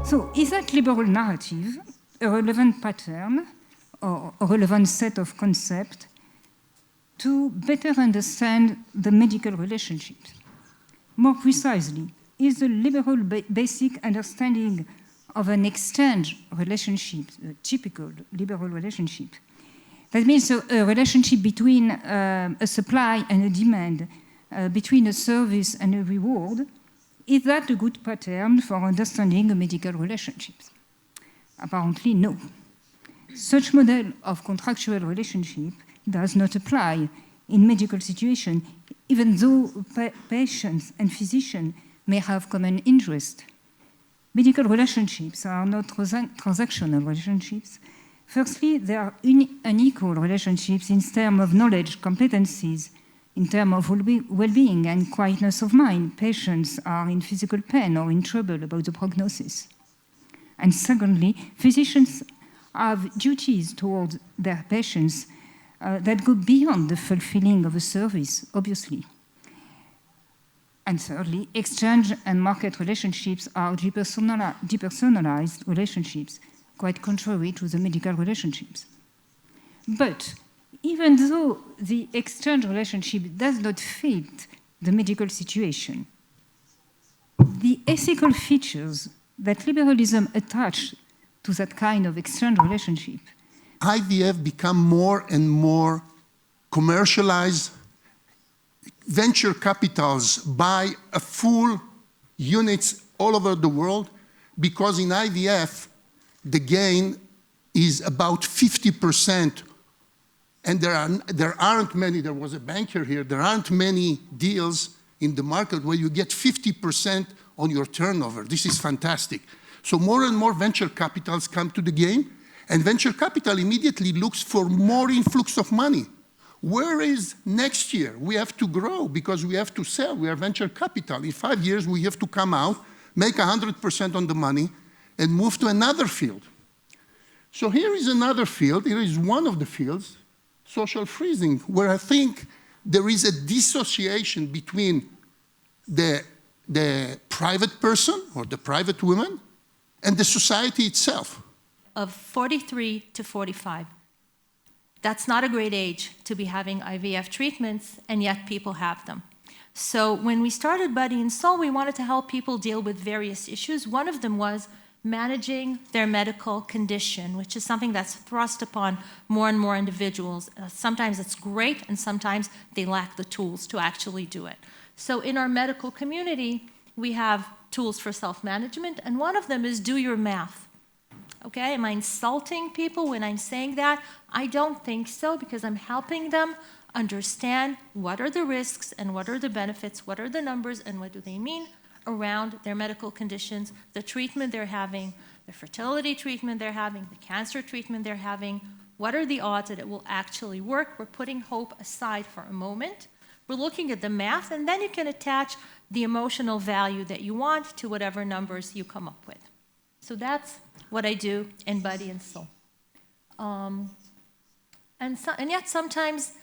So, is that liberal narrative a relevant pattern or a relevant set of concepts to better understand the medical relationships? More precisely, is the liberal basic understanding of an exchange relationship, a typical liberal relationship? That means a relationship between a supply and a demand, between a service and a reward. Is that a good pattern for understanding a medical relationship? Apparently, no. Such model of contractual relationship does not apply in medical situations, even though patients and physicians may have common interest. Medical relationships are not transactional relationships. Firstly, they are unequal relationships in terms of knowledge, competencies, in terms of well-being and quietness of mind. Patients are in physical pain or in trouble about the prognosis. And secondly, physicians have duties towards their patients that go beyond the fulfilling of a service, obviously. And thirdly, exchange and market relationships are depersonalized relationships, quite contrary to the medical relationships. But even though the exchange relationship does not fit the medical situation, the ethical features that liberalism attached to that kind of exchange relationship. IVF become more and more commercialized. Venture capitals buy a full units all over the world because in IVF, the gain is about 50%. And there aren't many, there was a banker here, there aren't many deals in the market where you get 50% on your turnover. This is fantastic. So more and more venture capitals come to the game, and venture capital immediately looks for more influx of money. Where is next year? We have to grow because we have to sell. We are venture capital. In 5 years, we have to come out, make 100% on the money, and move to another field. So here is another field. Here is one of the fields, social freezing, where I think there is a dissociation between the private person or the private woman and the society itself. Of 43 to 45. That's not a great age to be having IVF treatments, and yet people have them. So when we started Beilinson, we wanted to help people deal with various issues. One of them was managing their medical condition, which is something that's thrust upon more and more individuals. Sometimes it's great, and sometimes they lack the tools to actually do it. So in our medical community, we have tools for self-management, and one of them is do your math. Okay, am I insulting people when I'm saying that? I don't think so, because I'm helping them understand what are the risks and what are the benefits, what are the numbers and what do they mean around their medical conditions, the treatment they're having, the fertility treatment they're having, the cancer treatment they're having. What are the odds that it will actually work? We're putting hope aside for a moment. We're looking at the math, and then you can attach the emotional value that you want to whatever numbers you come up with. So that's what I do in Beilinson. And yet sometimes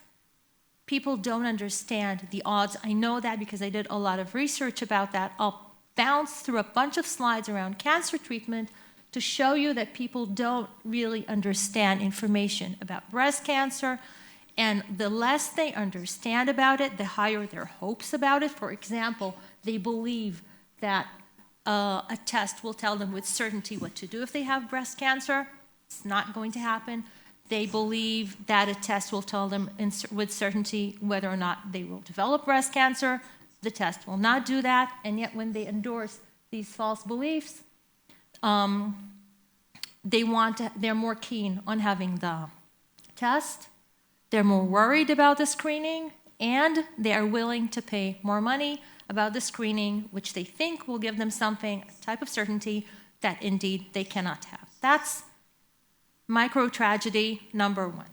people don't understand the odds. I know that because I did a lot of research about that. I'll bounce through a bunch of slides around cancer treatment to show you that people don't really understand information about breast cancer. And the less they understand about it, the higher their hopes about it. For example, they believe that a test will tell them with certainty what to do if they have breast cancer. It's not going to happen. They believe that a test will tell them with certainty whether or not they will develop breast cancer. The test will not do that. And yet when they endorse these false beliefs, they're more keen on having the test. They're more worried about the screening, and they are willing to pay more money about the screening, which they think will give them something, a type of certainty that indeed they cannot have. That's micro-tragedy number one.